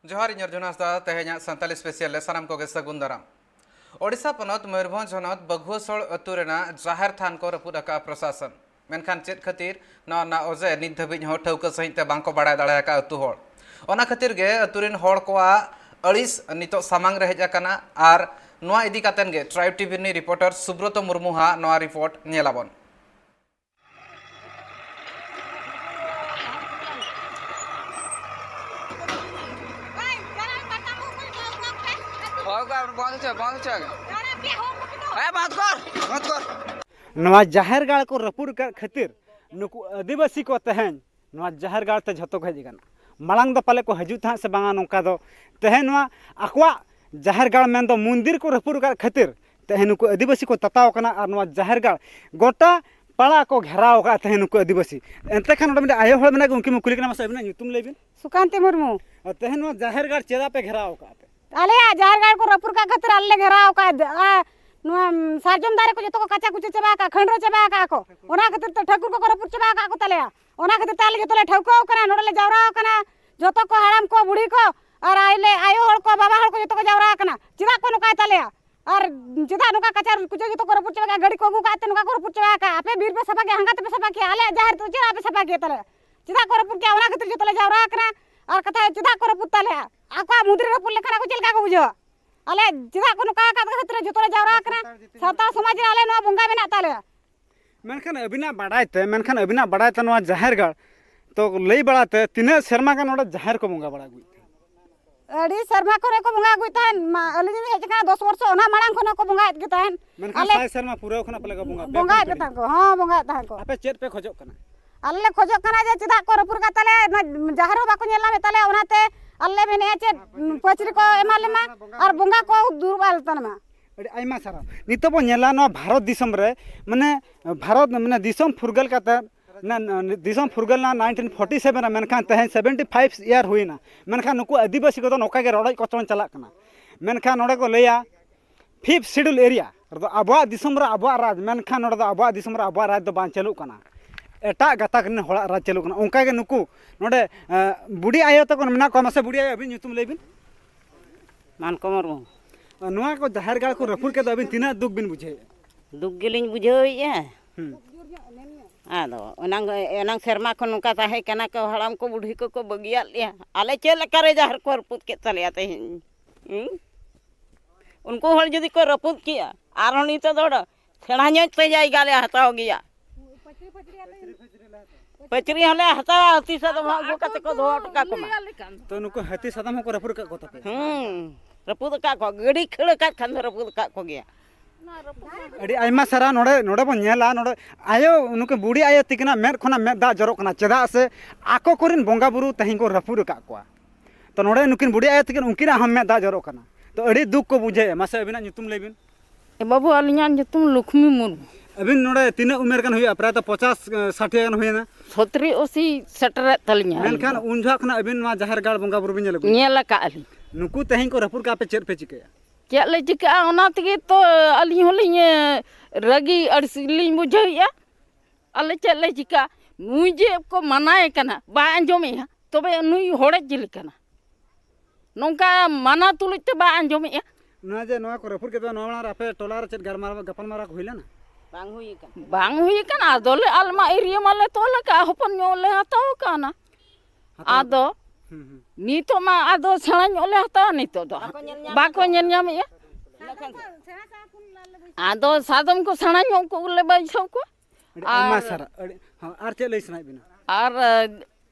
जोहार इन अर्जुन हांसदा तेहेኛ सानताली स्पेशल ले सानाम कोगे सगुन दाराम ओडिशा पनत मयूरभंज हनत बघुसोल अतु रेना जाहेर थान को रपुद अका प्रशासन मेनखान चेत खातिर ना ओजे नित धाबिज हो ठौका सहित बांको बाड़ाय दाड़ा का अतु होड़ ओना खातिर गे अतुरिन होड़ कोआ अड़िस नितो सामांग रे हेज अकाना आर नोआ इदी कातेन गे ट्राइब टीवी नि रिपोर्टर सुब्रत मुर्मू हा नोआ रिपोर्ट नेलाबन। नवा जाहेर गाड़ को रपुर कर खातिर नुकु आदिवासी को तहन नवा जाहेर गाड़ ते झतो हेज गना मांग दो पाले को हजू था से बांगा नौका दो तहन नवा अकवा जाहेर गाड़ में दो मंदिर को रपुर कर खातिर तहन नुकु आदिवासी को तताव कना और नवा जाहेर गाड़ गोटा पाड़ा को घेराव का तहन नुकु आदिवासी एंते खान ओडे आयो हळ मेना उनकी मुकुली कना मसे अबिना तुम लेबिन सुकांती मुर्मू तहन नवा जाहेर गाड़ चेदा पे घेराव का आले जाहेर गाड़ को रपुर का खातिर आले घेराव का सार्जम दारे को जतो को कच्चा कुछ चबा का खंडरो चबा का को ओना खातिर तो ठाकुर को रपुर चबा का को तले ओना खातिर ताले जतो ले ठौको कना नोडले जावरा कना जतो को हराम को बुढ़ी को और आइले आयो हळ को बाबा हळ को जतो को जावरा कना चिदा को नुका तले और चिदा नुका कच्चा कुछ जतो को रपुर चबा गाड़ी को का नुका को रपुर चबा का आपे बीर पे सपा के हंगात पे सपा के आले जाहेर तो चिरा पे सपा के तले चिदा को रपुर के ओना खातिर जतो ले जावरा कना और कथा चिदा को रपुर तले आका मुद्री रपुर लेखना को चलका को बुझो आले चिदा को नुका का खातिर जतो ले जावरा कना साता समाज रे आले नो बंगा मेना ताले मेनखान अबिना बाड़ायते मेनखान अबिना बाड़ायते नवा जाहेर गाड़ तो लई बाड़ाते तिने शर्मा का नोडा जाहेर को बंगा बाड़ा गुई अड़ी शर्मा को बंगा गुई तान अली दिन हेज का 10 वर्ष ओना मांग खनो को बंगा के तान मेनखान साय शर्मा पूरा खना पले को बंगा के तान को हां बंगा तान को आपे चेत पे खोजो कना अल्ले खोजो कना जे चिदा को रपुर का ताले जाहेर बाको नेला में ताले ओनाते अल्ले मेने चे पचरी को एमाले मा और बंगा को दुरबाल तनमा अड़ी आयमा सारा नितो बो नेला न भारत दिसम रे माने भारत माने दिसम फुरगल काते ना दिसम फुरगल ना 1947 रे मेनखान तहन 75 ईयर हुईना मेनखान नुकु आदिवासी को नोका के रोडय कोचन चला कना मेनखान नोडे को लेया 5th शेड्यूल एरिया अबवा दिसम रे अबवा राज मेनखान नोडे अबवा दिसम रे अबवा राज दो बान चलु कना एटा गता कने होड़ा राज चलु कना ओंका के नुकु नोडे बुढ़ी आयो तक मेना को मसे बुढ़ी आयो अबिन युतुम लेबिन मान कमर नोआ को जाहेर गाड़ को रपुर के अबिन तिना दुख बिन बुझे दुख गेलिन बुझाइया आदो एनांग शर्मा को नुका ताहे कना को हड़ाम को बुढ़ी को बगिया लिया आले चेल करे जाहर को रपुत के तले उनको हल जदी को रपुत किया आर हनी तो दौड़ सेना न्योच पे जाई गाले हताओ गया पचरी हले हता हती से तो भागो कते को धो टका को तो नुको हती सदम को रपुर का को तपे रपुत का को गड़ी खड़ का खंद रपुत का को गया अड़ी आयमा सारा नोडे नोडे बो नेला नोडे आयो नुके बुढ़ी आयो तिकना मेद खना मेद दा जरो कना चेदा से आको कोरिन बोंगा बुरु तहिं को रपुर का कोआ तो नोडे नुकिन बुढ़ी आयो तिकन उनकिना हम मेद दा जरो कना तो अड़ी दुख को बुझे मासे अबिना nyutum लेबिन बाबू अलियान nyutum लक्ष्मी मुर्मू अबिन नोडे तिना उमेर कन हुई प्राय तो 50-60 कन हुईना 70-80 सेटर तलिया मेनखान उन झा खना अबिन मा जाहेर गाड़ बोंगा बुरु बिन नेला का अली नुकु तहिं को रपुर का पे चेर पे चिकया चल चिका ओना तगे तो अली होलिन रगी अड़सिलिन बुझाइया अले चल चिका नुई जे को मनाए कना बा अंजोमे तबे नुई होड़े जिल कना नोंका माना तुलते बा अंजोमे ना जे नोआ को रपुर के तो नोना राफे टोलार चेत घर मार गपन मारा होइला ना बांग हुई कना आदोले अलमा एरिया माले तोले का हपन नोले हताओ काना आदो नीतो मा आदो सेना नोले हताओ नीतो दो बाको ñam ya आदो सादम को सेना ñom को ले बाइसो को आमा सारा आर चे लई सनाय बिना और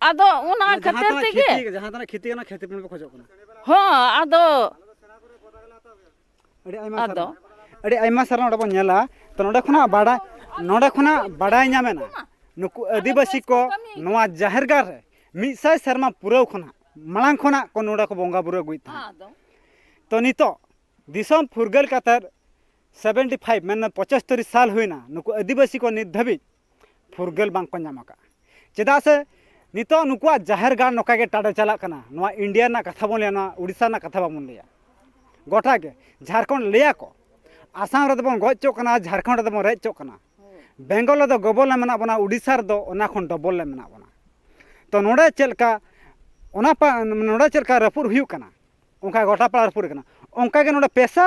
आदो उना खतर तेगे जहां तना खेती ना खेती पे खोजो कना हां आदो अड़ी आयमा सारा नोडे बो नेला तो नोडे खना बाड़ाय नामेना नुकु आदिवासी को नोआ जाहेर गाड़ रे मिसाय शर्मा पुराव खना मांग खना को नोडा को बोंगा बुरा गुई था तो नितो दिसम फुरगल कातर 75 मैंने 75 साल हुईना नुकु आदिवासी को नित धाबी फुरगल बांग को नामा का चेदा से नितो नुकुआ जाहेर गाड़ नोका के टाडा चला कना नोआ इंडिया ना कथा बोन लेना उड़ीसा ना कथा बाबन लिया गोटा के झारखंड लिया को आसाम रे दबन गचो कना झारखंड दबन रेचो कना बेंगल दो गबल मेना बना उड़ीसा दो ओना खन डबल ले मेना बना तो नोडे चलका ओना नोडे चलका रपुर हुयु कना ओंका गोटा पाड़ा रपुर कना ओंका के नोडे पेशा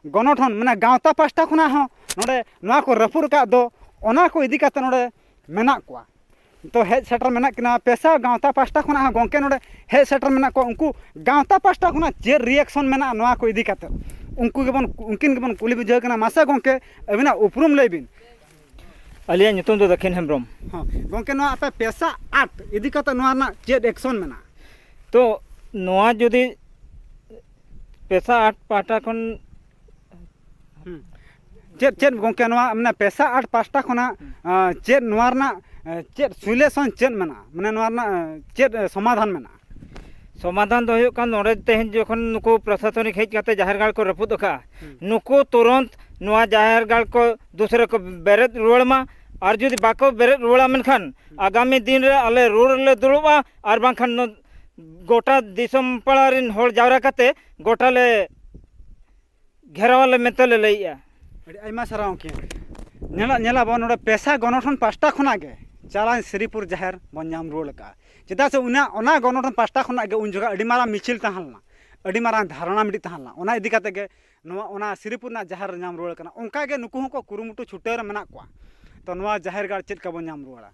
गणठन माने गावता पास्टा खुना हो नोडे नोआ को रपुर का दो ओना को इदी काते नोडे मेना कोआ तो हेज सेटर मेना किना पेशा गावता पास्टा खुना हो गोंके नोडे हेज सेटर मेना को उनको गावता पास्टा खुना जे रिएक्शन मेना नोआ को इदी काते उनको गेबन उनकिन गेबन कुली बुझाव कना मासा गोंके अबिना उपरुम लेबिन अलिया ᱧᱩᱛᱩᱢ ᱫᱚ दक्षिण हेम्ब्रम हाँ गोंके नोआ आपे पेशा आट इदी काते नोआ ना चेड एक्शन मेना तो नोआ जुदी पेशा आठ पाटा खन चेड चेड गोंके नोआ माने पेशा आट पास्टा खुना चेड नोआ ना चेड सुलेशन चेड मेना माने नोआ ना चेड समाधान मेना समाधान दो हुयुग कान नोडे तेहन जखन नुकु प्रशासनिक हेज काते जाहेर गाड़ को रपुद का नुकु तुरंत नोआ जाहेर गाड़ को दूसरे को बेरेद रुवाड़मा और जुदी बाको बेरेद रुवाड़ा मेनखान आगामी दिन रे आले रोड ले दुड़ुबा और बांखान गोटा दिसम पाड़ा रिन होड़ जावरा काते गोटा ले घेरावाले मेतले लइया अड़ी आइमा साराव के नेला नेला बो नोडे पेशा गणठन पास्टा खुना गे चालान श्रीपुर जाहेर बन्याम रोड का चेदा से उना गणठन पास्टा खुना गे उन जगह अड़ी मारा मिचिल तहलना अड़ी मारा धारणा मिडी तहलना ओना इदी काते गे नोआ ओना श्रीपुर ना जाहेर नाम रोड कना ओंका गे नुकु को कुरुमुटु छुटे रे मेना कोआ तो नोआ जाहेर गाड़ चेद का बन्याम रोड़ा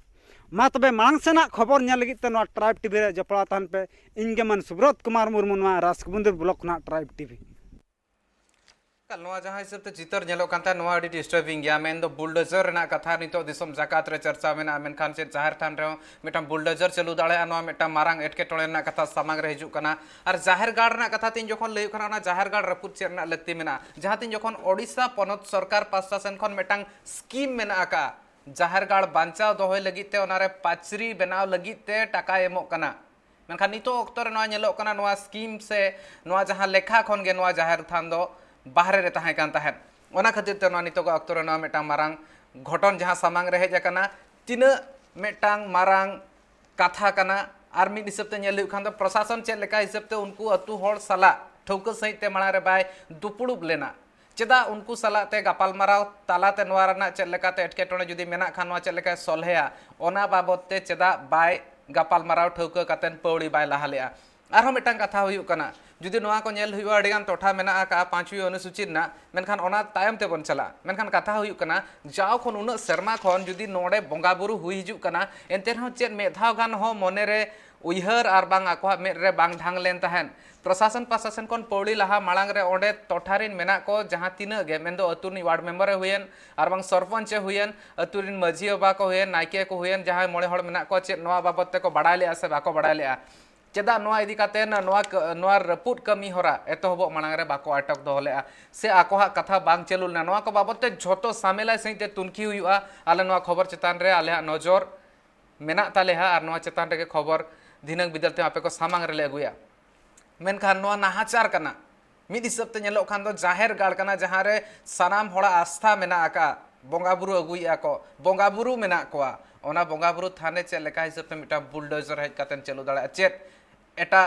मा तबे मांग सेना खबर नेल लगी ते नोआ ट्राइब टीवी रे जपड़ा तहन पे इनगे मन सुब्रत कुमार मुर्मू नोआ रासकबुंदर ब्लॉक ना ट्राइब टीवी नोआ जहां हिसाब ते चितर नेलो कांता नोआ अडी डिस्टर्बिंग गया मेन दो बुलडोजर ना कथा नितो दिसम जाकात रे चर्चा मेना मेनखान से जाहिर थान रे मिटम बुलडोजर चलू दाड़े नोआ मिटम मारांग एटके टोले ना कथा सामांग रे हिजु कना और जाहिर गाड़ ना कथा तीन जखन लय कना ना जाहिर गाड़ रपुत चेर ना लगती मेना जहां तीन जखन ओडिशा पनत सरकार पास्ता सेन खन मिटंग स्कीम मेना का जाहिर गाड़ बांचाव दोहय लगिते ओनारे पाचरी बनाव लगिते टाका एमो कना मेनखान नितो ओक्तो रे नोआ नेलो कना नोआ स्कीम से नोआ जहां लेखा खन गे नोआ जाहिर थान दो बाहरे रे ताहे कान ताहेन ओना खातिर ते नोआ नितो ओक्तो रे नोआ मिटंग मारांग घटन जहां सामांग रे हेज कना तिना मिटंग मारांग कथा कना आर मिद हिसाब ते नेल खान दो प्रशासन चेद लेका हिसाब ते उनको अतु होड़ सला ठौका सहित ते माणा रे बाय दुपुड़ुब लेना चेदा उनको सला ते गापाल माराव ताला ते नोआ रना चेद लेका ते एटकेटोणे जुदी मेना खान नोआ चेद लेका सलहेया ओना बाबत ते चेदा बाय गापाल माराव ठौका कातेन पौड़ी बाय लाहालेया आरो मिटंग कथा हुयु कना जुदी नोआ को नेल हुयु अडिगान टोठा मेना का 5वीं अनुसूची ना मेनखान ओना तायम ते बन चला मेनखान कथा हुयु कना जाव खन उन शर्मा खन जुदी नोडे बोंगा बुरु हुई हिजु कना एनते हो चेद मेधाव गान हो मने रे उइहर आर बांग आको मेद रे बांग ढांग लेन ताहेन प्रशासन प्रशासन खन पौड़ी लाहा मांग रे ओंडे टोठारिन मेना को जहां तिना गे मेन दो अतुनी वार्ड मेंबर हुयन आर बांग सरपंच हुयन अतुरिन मझी बाबा को हुयन नायके को हुयन जहां मोड़े हड़ मेना को चेद नोआ बाबत ते को बडाय ले से बाको बडाय ले चेदा नोआ इदी काते नोआ रपुट कमी होरा एतहब मांग रे बाको अटक दोहलेआ से आकोहा कथा बांग चलुलना नोआ को बाबत ते झोटो सामेला सहित तुनखी हुआ आले नोआ खबर चेतान रे आले नजर मेना तालेहा आर नोआ चेतान रे खबर दिनक बिदलते आपे को सामांग रे ले अगुया मेनखान नोआ नाहाचार कना मिद हिसाब ते नेलो खान दो जाहेर गाड़ कना जहां रे सनाम होड़ा आस्था मेना आका बोंगा बुरु अगुया को बोंगा बुरु मेना कोआ ओना बोंगा बुरु थाने चे लेका हिसाब ते मिटा बुलडोजर हेज कातेन चलू दाड़ा चेत एटा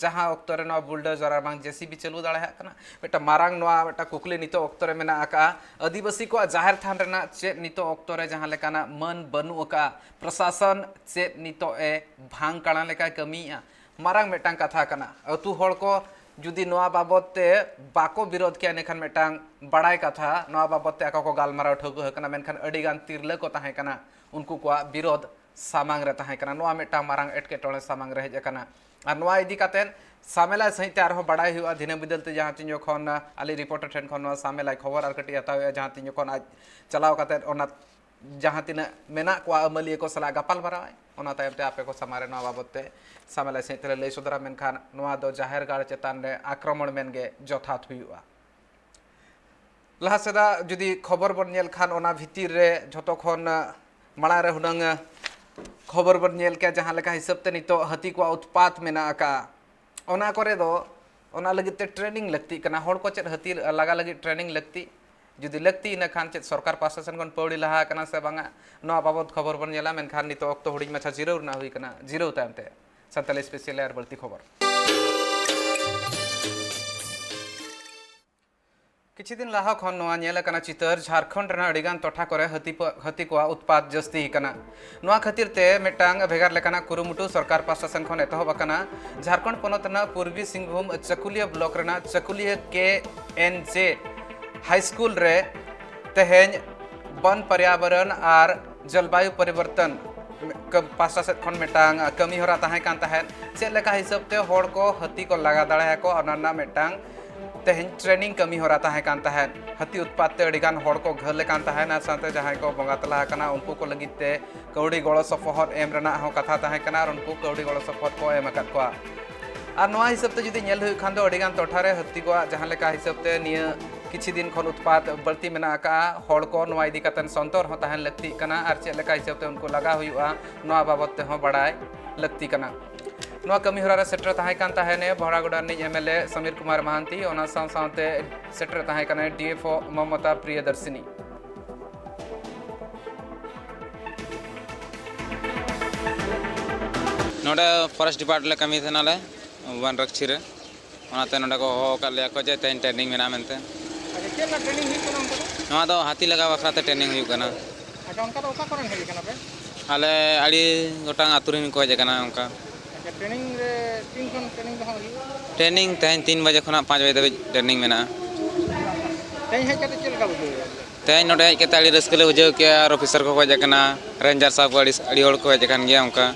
जहां ओक्तो रे नोआ बुलडोजर आर बांग जेसीबी चलू दाड़ा कना मिटा मारांग नोआ मिटा कुकली नितो ओक्तो रे मेना आका आदिवासी को जाहिर थान रेना चेत नितो ओक्तो रे जहां लेकाना मन बनु का प्रशासन चेत नितो ए भांग काड़ा लेका कमीया मारांग मिटांग कथा कना अतु होड़ को जुदी नोआ बाबत ते बाको विरोध किया नेखान मिटांग बड़ाई कथा नोआ बाबत ते आका को गालमाराव ठगु हकना मेनखान अडिगान तिरले को ताहे कना उनको को विरोध सामांग रे ताहे कना नोआ मिटांग मारांग एटकेटोणे सामांग रे हेज कना और नोआ इदी कातेन सामेला सहित आरो बड़ाई हुआ दिन बिदलते जहां तीन जखन आली रिपोर्टर ठेन खन नोआ सामेला खबर आर कटी हताव जहां तीन जखन आज चलाव कातेन ओना जहां तीन मेना को अमलिए को सला गपाल बराय ओना तायम ते आपे को समारे नोआ बाबत ते सामेला सहित ले सुदरा मेनखान नोआ दो जाहेर गाड़ चेतान रे आक्रमण मेनगे जथात हुआ लहा सेदा जुदी खबर बन नेल खान ओना भितिर रे झतो खन माड़ा रे हुनंग खबर बन नेल के जहां लेका हिसाब ते नितो हाथी को उत्पात मेना का ओना करे दो ओना लगी ते ट्रेनिंग लगती कना होड़ को चेत हाथी लगा लगी ट्रेनिंग लगती जुदी लगती इन खान चेत सरकार पासा खन पौड़ी लहा कना से बांगा नोआ बाबत खबर बन नेला मेनखान नितो ओक्तो हुडिंग माछा जीरो ना हुई कना जीरो तायम ते संताली स्पेशल एयर बलती खबर किछि दिन लाहा खन नोआ नेल कना चितर झारखंड रना अडिगान टोठा करे हती को उत्पाद जस्ती कना नोआ खातिर ते मेटांग भेगार लेकाना कुरुमुटु सरकार प्रशासन खन एतहब कना झारखंड पोनत ना पूर्वी सिंहभूम चकुलिया ब्लॉक रना चकुलिया KNJ हाई स्कूल रे तेहेन वन पर्यावरण और जलवायु परिवर्तन पासा खन मेटांग कमी होरा ताहे कान ताहे चेद लेका हिसाब ते होड़ को हती को लगा दाड़ा को अनना मेटांग तेहन ट्रेनिंग कमी हो रहा है कान ताहे हती उत्पाद ते अडिगान होड़ को घर ले कान ताहे ना साथे जहां को बंगा तला कना उनको को लगित ते कौड़ी गड़ो सफहर एम रना हो कथा ताहे कना और उनको कौड़ी गड़ो सफहर को एम अकत को और नोआ हिसाब ते जुदी नेल हुई खान दो अडिगान टोठारे हती को जहां लेका हिसाब ते निया किछि दिन खन उत्पाद बल्ती मेना का होड़ को नोआ इदी कतन संतर हो ताहे लगती कना और चेद लेका हिसाब ते उनको लगा हुआ नोआ बाबत ते हो बड़ाय लगती कना नोआ कमी होरा सेटर ताहे कान ताहे ने भरागुड़ा नि MLA समीर कुमार महांती ओना साथे सेटर ताहे कने DFO ममता प्रियदर्शिनी नोडे फॉरेस्ट डिपार्टमेंट कमी थे नाले वन रक्षी रे ओनाते नोडे को हो का ले को जे तेन ट्रेनिंग मेना मेनते अच्छा केला ट्रेनिंग हुई कना उनको नोआ दो हाथी लगा बखराते ट्रेनिंग हुई कना अच्छा उनका तो ओका करन हेली कना पे आले आड़ी गोटांग आतुरिन को जे कना उनका अच्छा ट्रेनिंग रे तीन खन ट्रेनिंग दो हुई ट्रेनिंग तेन 3 बजे खना 5 बजे तक ट्रेनिंग मेना तेई है कते चल का बुझे तेन नोडे के ताली रस्कले बुझे के और ऑफिसर को जे कना रेंजर साहब आड़ी होड़ को जे कन गया उनका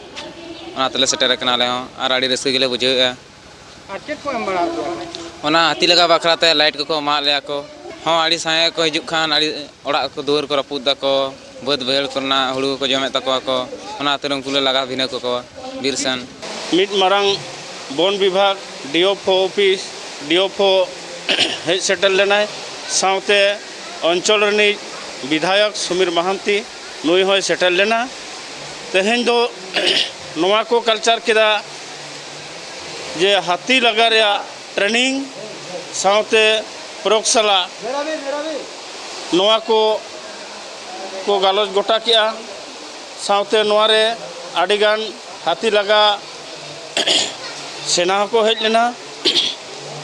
ओना तले सेटर कना ले और आड़ी रस्क गेले बुझे और चेक को एम बड़ा ओना हाथी लगा बखराते लाइट को मा ले को हां आड़ी साए को हिजु खान आड़ी ओड़ा को दुवर को रपुद को बद बहेड़ करना हुड़ू को जमे तको को ओना तरंग कुले लगा भिना को बिरसन मिट मारांग वन विभाग DFO office DFO hedge settle लेना साउते अंचल रनी विधायक समीर महांती नुई होय सेटल लेना तेहेन दो नोआ को कल्चर केदा जे हाथी लगा रे ट्रेनिंग साउते प्रयोगशाला नोआ को गालोज गोटा किया साउते नोआ रे आडिगान हाथी लगा सेना को हेज लेना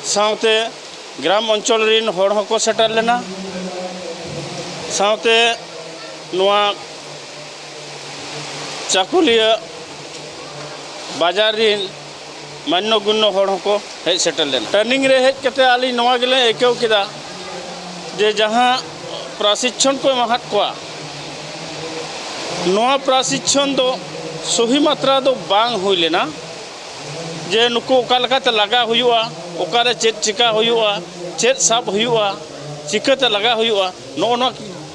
साउते ग्राम अंचल रिन होड़ को सेटल लेना साउते नोआ चाकुलिया बाजार रिन मान्य गुण्य होड़ को हेज सेटल लेना ट्रेनिंग रे हेज कते आली नोआ गेले एकेव किदा जे जहां प्रशिक्षण को महत को नोआ प्रशिक्षण दो सही मात्रा दो बांग हुई लेना जे नुको ओकालकाते लगा हुआ ओकारे चेत चिका हुआ चेत साब हुआ चिकाते लगा हुआ नो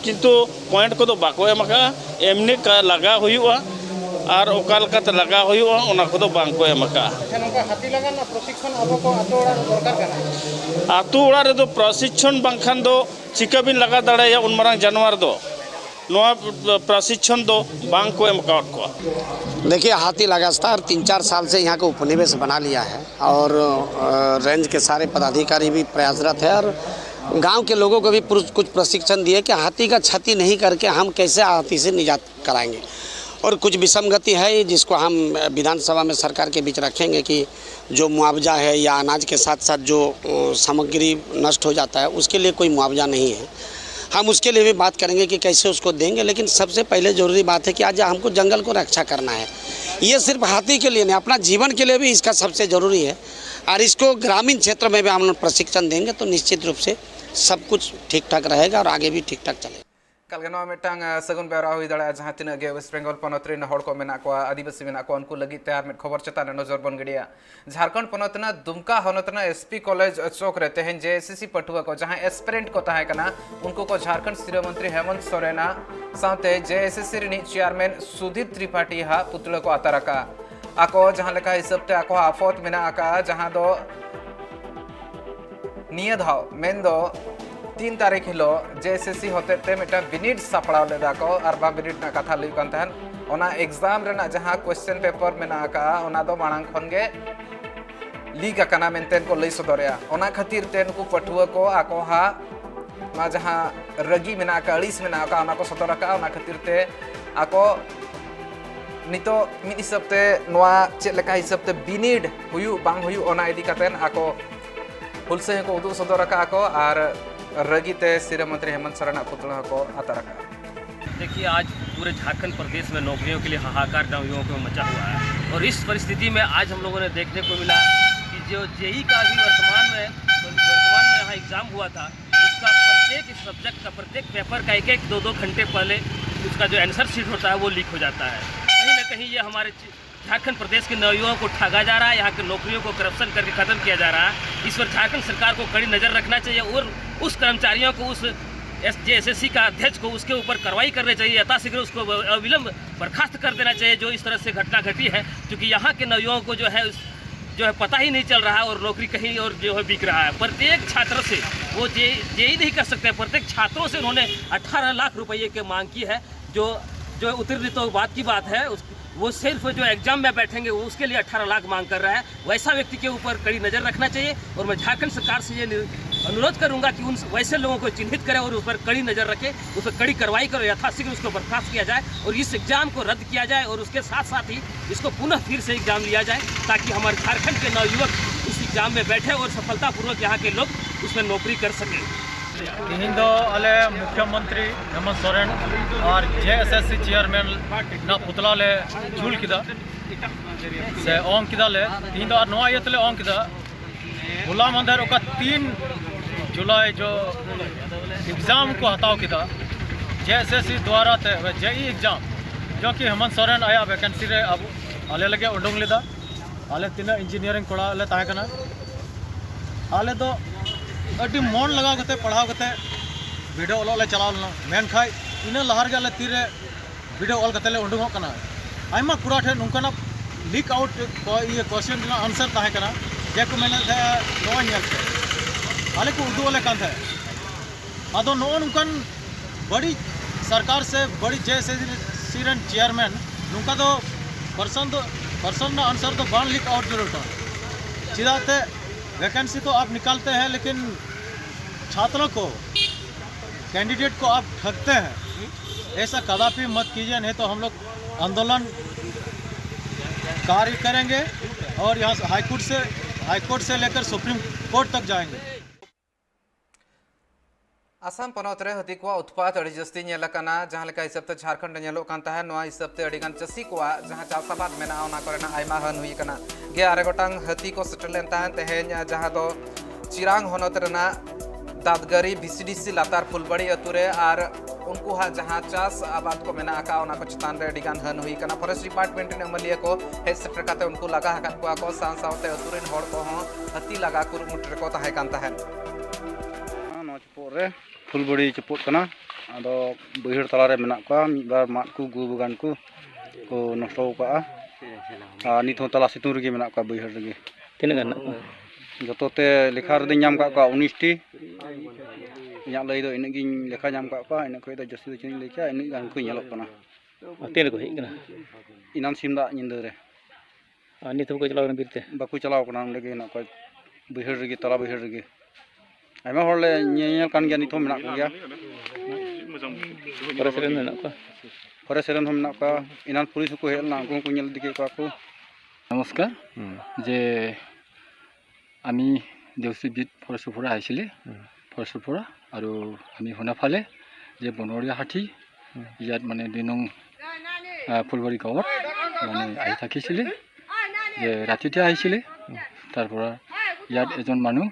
किंतु पॉइंट को तो बाको एमका एमनी का लगा हुआ और ओकालकाते लगा हुआ ओना को तो बांग को एमका नका हाथी लगा ना प्रशिक्षण अब को आतो ओड़ा दरकार कना आतो ओड़ा रे दो प्रशिक्षण बांखान दो चिका बिन लगा दाड़ाया उन मारांग जानवर दो नोआ प्रशिक्षण दो बांग को एमका को देखिए हाथी लगातार 3-4 साल से यहाँ को उपनिवेश बना लिया है और रेंज के सारे पदाधिकारी भी प्रयासरत है और गांव के लोगों को भी कुछ प्रशिक्षण दिए कि हाथी का क्षति नहीं करके हम कैसे हाथी से निजात कराएंगे और कुछ विसंगति है जिसको हम विधानसभा में सरकार के बीच रखेंगे कि जो मुआवजा है या अनाज के साथ साथ जो सामग्री नष्ट हो जाता है उसके लिए कोई मुआवजा नहीं है हम उसके लिए भी बात करेंगे कि कैसे उसको देंगे लेकिन सबसे पहले ज़रूरी बात है कि आज हमको जंगल को रक्षा करना है ये सिर्फ हाथी के लिए नहीं अपना जीवन के लिए भी इसका सबसे ज़रूरी है और इसको ग्रामीण क्षेत्र में भी हम लोग प्रशिक्षण देंगे तो निश्चित रूप से सब कुछ ठीक ठाक रहेगा और आगे भी ठीक ठाक चलेगा कलगनवा मेटांग सगुन बेरा हुई दाड़ा जहां तिना गे वेस्ट बेंगल पनत रेन होड़ को मेना को आदिवासी मेना को उनको लगी तैयार में खबर चतान नजर बन गड़िया झारखंड पनतना दुमका हनतना SP कॉलेज चौक रहते हैं JSC पटुआ को जहां एस्पिरेंट को ताहे कना उनको को झारखंड श्री मंत्री हेमंत सोरेना साथे JSC रिनी चेयरमैन सुधीर त्रिपाठी हा पुतला को आतारका आको जहां लेका हिसाब ते आको आफत मेना आका जहां दो निया धाव मेन दो 3 तारीख हिलो JSC होते ते मेटा बिनिड सापड़ाव लेदा को और बा बिनिड ना कथा लई कान तहन ओना एग्जाम रेना जहां क्वेश्चन पेपर मेना का ओना दो मांग खन गे लीक कना मेनतेन को लई सदरया ओना खातिर तेन को पठुआ को आको हा मा जहां रगी मेना का अड़ीस मेना का ओना को सदर का ओना खातिर ते आको नितो मिद हिसाबते नोआ चेक लेका हिसाबते बिनिड हुयु बांग हुयु ओना इदी कातेन आको हुलसे को उदु सदर का को और रगीते सिरे मंत्री हेमंत सोरेन पुतला को आतर रखा। देखिए, आज पूरे झारखंड प्रदेश में नौकरियों के लिए हाहाकार नौयुवकों को मचा हुआ है और इस परिस्थिति में आज हम लोगों ने देखने को मिला कि जो जेई का भी वर्तमान में यहाँ एग्ज़ाम हुआ था, उसका प्रत्येक सब्जेक्ट का प्रत्येक पेपर का एक 2-2 घंटे पहले उसका जो आंसर शीट होता है वो लीक हो जाता है। कहीं ना कहीं ये हमारे झारखंड प्रदेश के नौयुवकों को ठगा जा रहा है, यहाँ के नौकरियों को करप्शन करके ख़त्म किया जा रहा है। इस पर झारखंड सरकार को कड़ी नज़र रखना चाहिए और उस कर्मचारियों को, उस SSC का अध्यक्ष को उसके ऊपर कार्रवाई करनी चाहिए, यथाशीघ्र उसको अविलंब बर्खास्त कर देना चाहिए जो इस तरह से घटना घटी है, क्योंकि यहाँ के नौयुवकों को जो है पता ही नहीं चल रहा है और नौकरी कहीं और जो है बिक रहा है। प्रत्येक छात्र से वो जेई नहीं कर सकते, प्रत्येक छात्रों से उन्होंने 18 लाख रुपये की मांग की है। जो उत्तीर्ण तो बात की बात है, वो सिर्फ जो एग्जाम में बैठेंगे वो उसके लिए 18 लाख मांग कर रहा है। वैसा व्यक्ति के ऊपर कड़ी नज़र रखना चाहिए और मैं झारखंड सरकार से ये अनुरोध करूंगा कि उन वैसे लोगों को चिन्हित करें और उस पर कड़ी नज़र रखें, उस पर कड़ी कार्रवाई करो, यथाशीघ्र उसको बर्खास्त किया जाए और इस एग्ज़ाम को रद्द किया जाए और उसके साथ साथ ही इसको पुनः फिर से एग्ज़ाम लिया जाए ताकि हमारे झारखंड के नवयुवक उस एग्ज़ाम में बैठे और सफलतापूर्वक यहाँ के लोग उसमें नौकरी कर सकें। तेहन दो आले मुख्यमंत्री हेमंत सोरेन और JSSC चेयरमैन ना पुतला ले जुल किदा से ओंग किदा ले तेहन दो नवा इयतले ओंग किदा होला मंदर ओका 3 जुलाई जो एग्जाम को हटाओ किदा JSSC द्वारा ते JEE एग्जाम जो कि हेमंत सोरेन आया वैकेंसी रे अब आले लगे उडंग लेदा आले तीन इंजीनियरिंग कोड़ा ले ताहे कना आले दो अभी मन लगा करते पढ़ाव करते वीडियो ऑल ले चलाव लना मेन खाई इन लहार गले तीरे वीडियो ऑल करते ले उडंगो कना आयमा कुड़ा ठे नुकना लीक आउट को ये क्वेश्चन का आंसर ताहे कना जे को मेले थे नो नेलते आले को उर्दू वाले कान थे आदो नो नुकन बड़ी सरकार से बड़ी JSSC चेयरमैन नुका तो पर्सन ना आंसर तो बान लीक आउट जरूर था चिदाते वैकेंसी तो आप निकालते हैं लेकिन छात्रों को कैंडिडेट को आप ठगते हैं। ऐसा कदापि मत कीजिए, नहीं तो हम लोग आंदोलन कार्य करेंगे और यहाँ से हाईकोर्ट से लेकर सुप्रीम कोर्ट तक जाएंगे। आसाम पनत रे हाथी को उत्पाद अड़ी जस्ती नेलकना जहां लेका हिसाब ते झारखंड नेलो कांता है नोआ हिसाब ते अड़ी गान चसी को जहां चासाबाद मेना ओना करेना आयमा हन हुई कना गे आरे गोटांग हाथी को सेटलेन ताहन तेहेन जहां दो चिरांग होनत रेना दादगरी VCDC लातार फुलबड़ी अतुरे आर उनको हा जहां चास आबाद को मेना आका ओना को चितान रे अड़ी गान हन हुई कना फॉरेस्ट डिपार्टमेंट ने अमलिया को हे सेटर काते उनको लगा हकन को सां सावते अतुरेन होड़ को हो हाथी लगा कुरुमुट रे को ताहे कांता है रे फुलबड़ी चपोट कना आदो बहिर तला रे मेना को मिबार मात को गु बगान को नष्ट का नित हो तला सितुं रगे मेना को बहिर रगे तीन गान जतोते लेखा रे नाम का 19 टी इया लई दो इने गिन लेखा नाम का इने खय दो जस्ती दो चिनी लेखा इने गान को नेलो कना तीन को हेग ना इनान सिमदा निंदे रे नित को चलाव बिरते बाकू चलाव कना लगे ना को बहिर रगे तला बहिर रगे आयमा हरले नेल कान गया निथो मेना को गया फॉरेस्ट रेन मेना को इनान पुलिस को हेलना को नेल दिके को नमस्कार जे आमी देवसी बिट फरेस्टफोरा आइसिले फरेस्टफोरा आरो आमी होना फाले जे बनरिया हाथी यात माने दिनं फुलबारी गावत माने आइ থাকিছিলে जे रातिते आइसिले तारपरा यात एजन मानु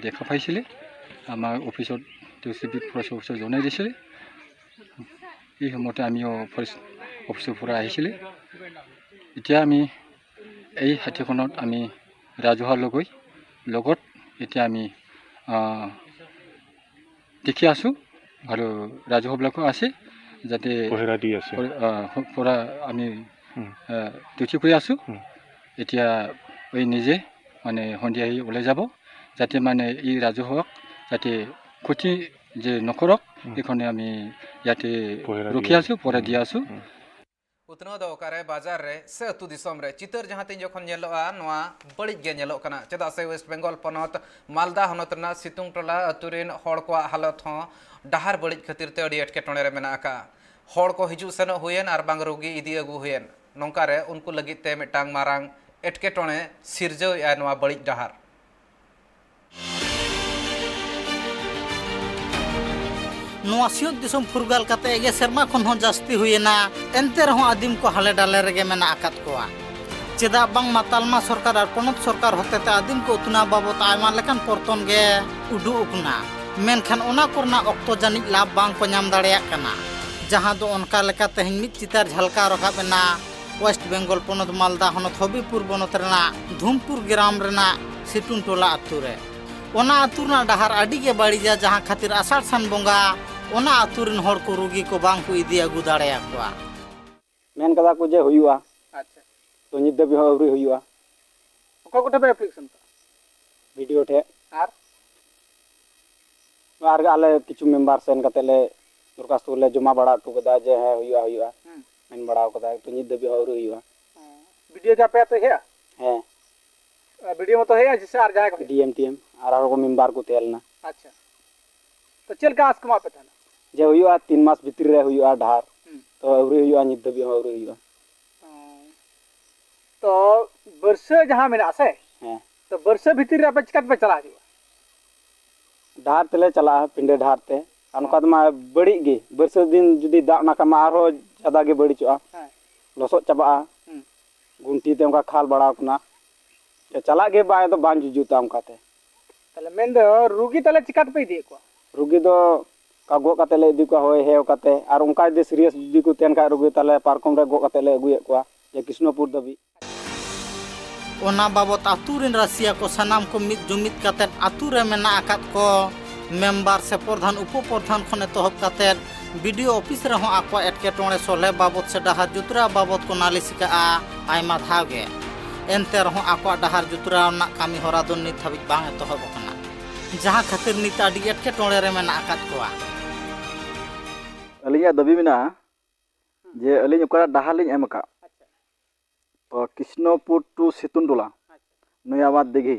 देखा पाइছিলে आमार अफिसत देवसी बिट फरेस्ट अफिसर जनाय दिছিলে এই সময়তে আমিও ফরেস্ট অফিসৰ পৰা আহিছিলে এতিয়া আমি এই হাতীখনত আমি ৰাজহুৱা লগত এতিয়া আমি দেখি আছো আৰু ৰাজহুৱাবিলাকো আছে যাতে পৰা আমি দেখি কৰি আছো এতিয়া এই নিজে মানে সন্ধিয়া ওলাই যাব যাতে মানে এই ৰাজহুৱাক যাতে ক্ষতি जे नखरक एखने आमी याते रुखि आसु परे दिया आसु उतनो दो कारे बाजार रे से अतु दिसम रे चितर जहां तीन जखन नेलोआ नोआ बड़ी गे नेलो कना चेदा से वेस्ट बेंगल पनत मालदा हनत ना सितुंग टोला अतुरेन हड़ को हालत हो डहार बड़ी खातिर ते अड़ी एटके टोने रे मेना का हड़ को हिजु सेनो हुयेन आर बांग रोगी इदी अगु हुयेन नोंका रे उनको लगित ते मिटांग मारांग एटके टोने सिरजो या नोआ बड़ी डहार ᱱᱚᱣᱟ ᱥᱤᱭᱚᱛ ᱫᱤᱥᱚᱢ ᱯᱷᱩᱨᱜᱟᱹᱞ ᱠᱟᱛᱮ ᱜᱮ ᱥᱮᱨᱢᱟ ᱠᱷᱚᱱ ᱦᱚᱸ ᱡᱟᱹᱥᱛᱤ ᱦᱩᱭᱮᱱᱟ ᱮᱱᱛᱮ ᱨᱮᱦᱚᱸ ᱟᱹᱫᱤᱢ ᱠᱚ ᱦᱟᱞᱮ ᱰᱟᱞᱮ ᱨᱮᱜᱮ ᱢᱮᱱᱟᱜ ᱟᱠᱟᱫ ᱠᱚᱣᱟ ᱪᱮᱫᱟᱜ ᱵᱟᱝᱢᱟ ᱛᱟᱞᱢᱟ ᱥᱚᱨᱠᱟর ᱟᱨ ᱯᱚᱱᱚᱛ ᱥᱚᱨᱠᱟর ᱦᱚᱛᱮᱛᱮ ᱟᱹᱫᱤᱢ ᱠᱚ ᱩᱛᱱᱟᱹᱣ ᱵᱟᱵᱚᱫ ᱟᱭᱢᱟ ᱞᱮᱠᱟᱱ ᱯᱚᱨᱛᱚᱱ ᱜᱮ ᱩᱰᱩᱠ ᱟᱠᱟᱱᱟ ᱢᱮᱱᱠᱷᱟन ᱚᱱᱟ ᱠᱚᱨᱮᱱᱟᱜ ᱚᱠᱛᱚ ᱡᱟᱹᱱᱤᱡ ᱞᱟᱵᱷ ᱵᱟᱝ ᱠᱚ ᱧᱟᱢ ᱫᱟᱲᱮᱭᱟᱜ ᱠᱟᱱᱟ ᱡᱟᱦᱟᱸ ᱫᱚ ᱚᱱᱠᱟ ᱞᱮᱠᱟ ᱛᱮᱦᱮᱧ ᱢᱤᱫ ᱪᱤᱛᱟᱹᱨ ᱡᱷᱟᱞᱠᱟᱣ ᱨᱟᱠᱟᱵ ᱮᱱᱟ ᱳᱭᱮᱥᱴ ᱵᱮᱝᱜᱚᱞ ᱯᱚᱱᱚᱛ ᱢᱟᱞᱫᱟ ᱦᱚᱱᱚᱛ ᱦᱚᱵᱤᱵᱯᱩᱨ ᱵᱚᱱᱚᱛ ᱨᱮᱱᱟᱜ ᱫᱷᱩᱢᱯᱩᱨ ᱜᱨᱟᱢ ᱨᱮᱱᱟᱜ ᱥᱤᱛᱩᱱ ᱴᱚᱞᱟ ᱟᱹᱛᱩ ᱨᱮ ᱚᱱᱟ ᱟᱹᱛᱩ ᱨᱮᱱᱟᱜ ᱰᱟᱦᱟᱨ ᱟᱹᱰᱤ ᱜᱮ ᱵᱟᱹᱲᱤᱡᱟ ᱡᱟᱦᱟᱸ ᱠᱷᱟᱹᱛᱤᱨ ᱟᱥᱟᱲ ᱥᱟᱱ ᱵᱚᱸᱜᱟ ᱚᱱᱟ ᱟᱹᱛᱩ ᱨᱮᱱ ᱦᱚᱲ ᱠᱚ ᱨᱩᱜᱤ ko bang ko ᱤᱫᱤ ᱟᱹᱜᱩ ᱫᱟᱲᱮᱭᱟᱠᱚᱣᱟ ᱢᱮᱱ ᱠᱟᱫᱟ ᱠᱚ ᱡᱮ ᱦᱩᱭᱩᱜᱼᱟ ᱟᱪᱪᱷᱟ ᱛᱚ ᱱᱤᱛ ᱫᱷᱟᱹᱵᱤᱡ ᱦᱚᱸ ᱟᱹᱣᱨᱤ ᱦᱩᱭᱩᱜᱼᱟ ᱚᱠᱟ ᱠᱚᱴᱷᱮᱱ ᱯᱮ ᱮᱯᱞᱤᱠᱮᱥᱚᱱ ᱠᱟᱜᱼᱟ ᱵᱤᱰᱤᱳ ᱴᱷᱮᱡ ᱟᱨ ᱟᱞᱮ ᱠᱤᱪᱷᱩ ᱢᱮᱢᱵᱟᱨ ᱥᱮᱱ ᱠᱟᱛᱮ ᱞᱮ দরখাস্ত লে জমা বাড়া হটু কদা যে হ্যাঁ হুয়া মেন বাড়াও কদা তো নিত দেবি আউরি হুয়া ভিডিও কে আপে তো হেয়া হ্যাঁ ভিডিও মতো হেয়া जिससे আর যায় ডিএম টিএম আর को মেম্বার को তেলনা আচ্ছা তো চেল কা আজকে মা পেতানা যে হুয়া 3 মাস ভিতর রে হুয়া ঢার তো আউরি হুয়া নিত দেবি আউরি হুয়া তো বর্ষে जहां মেনা আছে হ্যাঁ তো বর্ষে ভিতর রে আপে চিকাত पे चला दियो ढार तेले चला पिंडे ढार ते अनका मा बड़ी गे बरसा दिन जुदी दा ना का आरो ज्यादा गे बड़ी चुआ लसो चाबा गुंटी ते उनका खाल बड़ा कना चला गे बाय तो बांज जुता उनका ते तले मेन दो रुगी तले चिकात पे दे को रुगी दो का गो काते ले दी को होय हेव काते आर उनका दे सीरियस दी को तेन का रुगी तले पारकम रे गो काते ले अगुए को जे कृष्णपुर दबी ओना बाबत आतु रेन रासिया को सनाम को मित जुमित काते आतु रे मेना आकात को मेम्बर से प्रधान उपप्रधान खन एतहब काते वीडियो ऑफिस रे हो आको एटकेटोणे सोले बाबत से डहार जुतरा बाबत को नालिश का आयमा धागे एनते रहो आको डहार जुतरा ना कामी होरा दो नित हबि बांग एतहब कना जहां खातिर नित आडी एटकेटोणे रे मेना आकात कोआ अलिया दबी मिना जे अलिन ओकरा डहार लिन एमका तो कृष्णपुर टू सितुनडोला नयाबाद दिघी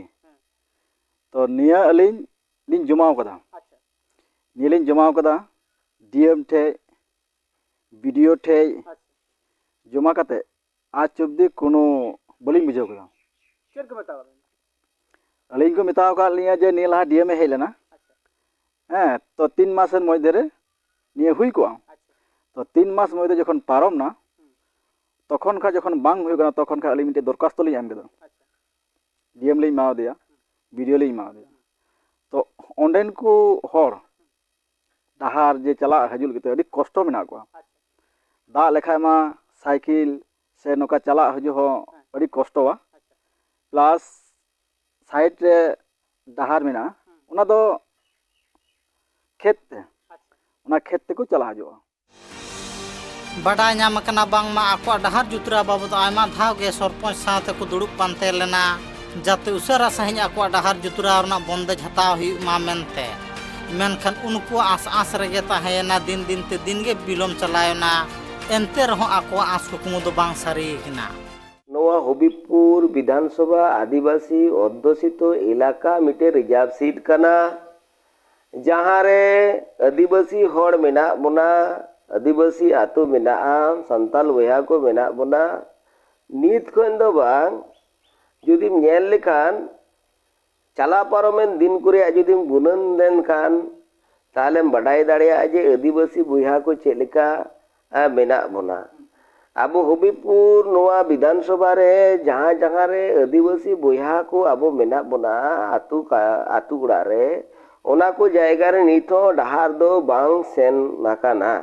तो निया अलिन लिन जमाव कदा निया लिन जमाव कदा डीएम ठे वीडियो ठे जमा कते आज चुबदी कोनो बलिन बुझाव कदा चेर को बताओ अलिन को मेताव का लिया जे निया ला डीएम हे लेना हां तो 3 मासन मध्य रे निया हुई को तो 3 मास मध्य जखन पारम ना तखन का जखन बांग हुई गना तखन का अलिन मिटे दरखास्त लिन एम केदा डीएम लिन माव दिया वीडियो लिन माव दिया तो ओंडेन को हर डहार जे चला हजुल के अभी कष्ट मेना को दा लेखा मा साइकिल से नोका चला हजु हो अभी कष्टवा प्लस साइड रे डहार मेना उना दो खेत उना खेत को चला हजु बड़ा नाम कना बांग मा आको डहार जुतरा बाबत आयमा धाव गे सरपंच साथे को दुड़ुक पानते लेना जाते उसरा सहिन आको डहार जुतरा रना बंदेज हताव हुई मा मेनते मेनखान उनको आस आस रेगे ताहेना दिन दिन ते दिन गे बिलोम चलायना एनते रहो आको आस कुकुमु दो बांग सारीना नोआ हबीबपुर विधानसभा आदिवासी अध्युषित इलाका मिटे रिजर्व सीट कना जहां रे आदिवासी हड़ मेना बोना आदिवासी आतु मेना संताल वया को मेना बोना नीत खन दो बांग जुदी नेल लेखान चला पारमेन दिन करे जुदी गुनन देन खान ताले बडाई दाड़िया जे आदिवासी बुया को चेलिका मेना बोना आबो हबीबपुर नोआ विधानसभा रे जहां जहां रे आदिवासी बुया को आबो मेना बोना आतु गुड़ा रे ओना को जायगा रे निथो डहार दो बांग सेन नाकाना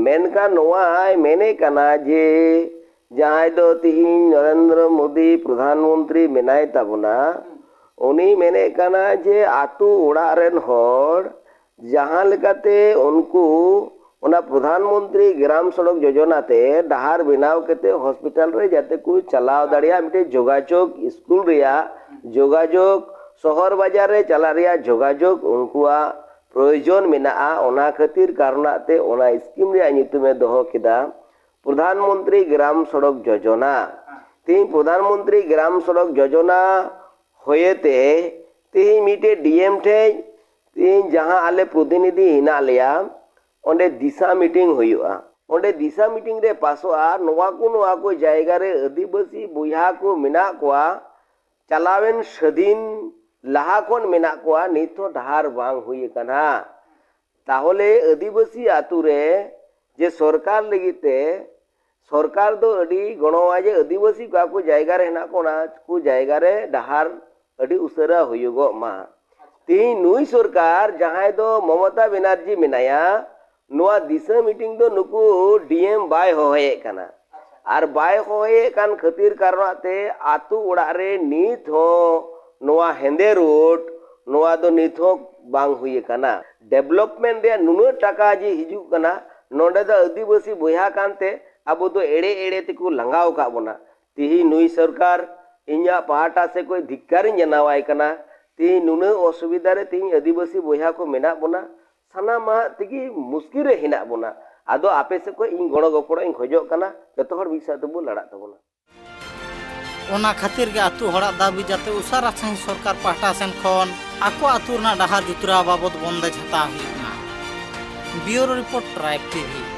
मेनका नोआ मेने कना जे जहां दो तीन नरेंद्र मोदी प्रधानमंत्री मेनाय ताबोना उनी मेने कना जे आतु उड़ा रेन हर जहां लेकाते उनको ओना प्रधानमंत्री ग्राम सड़क योजना ते डहार बनाव केते हॉस्पिटल रे जाते को चलाव दाड़िया मिटे जोगाजोग स्कूल रिया जोगाजोग शहर बाजार रे चला रिया जोगाजोग उनकुआ प्रयोजन मेना ओना खातिर कारणाते ओना स्कीम रिया नितुमे दोहो किदा प्रधानमंत्री ग्राम सड़क योजना तीन प्रधानमंत्री ग्राम सड़क योजना होयते तीन मिटे डीएम ठे तीन जहां आले प्रतिनिधि हिना लिया ओंडे दिशा मीटिंग हुआ ओंडे दिशा मीटिंग रे पासोआ नोआ को जायगा रे आदिवासी बुया को मेना कोआ चलावेन सदीन लाहा कोन मेना कोआ नितो डहार बांग हुई कना ताहले आदिवासी आतु रे जे सरकार लगिते सरकार दो अडी गणवा जे आदिवासी को जायगा रे हेना को जायगा रे डहार अडी उसरा हुयुगो मा ती नुई सरकार जहां दो ममता बनर्जी मेनाया नोआ दिशा मीटिंग दो नुकु डीएम बाय होए कना और बाय होए कान खातिर कारणाते आतु ओड़ा रे नीत हो नोआ हेंदे रोड नोआ दो नीत हो बांग हुई कना डेवलपमेंट रे नुनो टाका जी हिजु कना नोडे दो आदिवासी बोया कानते अब तो एड़े एड़े तेको लंगाव का बोना तिही नुई सरकार इन्या पहाटा से कोई धिक्कारी जनावाय कना ती नुनो असुविधा रे ती आदिवासी बोया को मेना बोना सानामा तिगी मुश्किल रे हिना बोना आदो आपे से कोई इन गणो गपड़ो इन खोजो कना जतो हर मिसा तबो लड़ा तबोना ओना खातिर के आतु हड़ा दाबी जाते उसारा साई सरकार पाहटा सेन खन आको आतुरना डहार जुतरा बाबद बंदेज हता हुई ब्यूरो रिपोर्ट ट्राइब टीवी।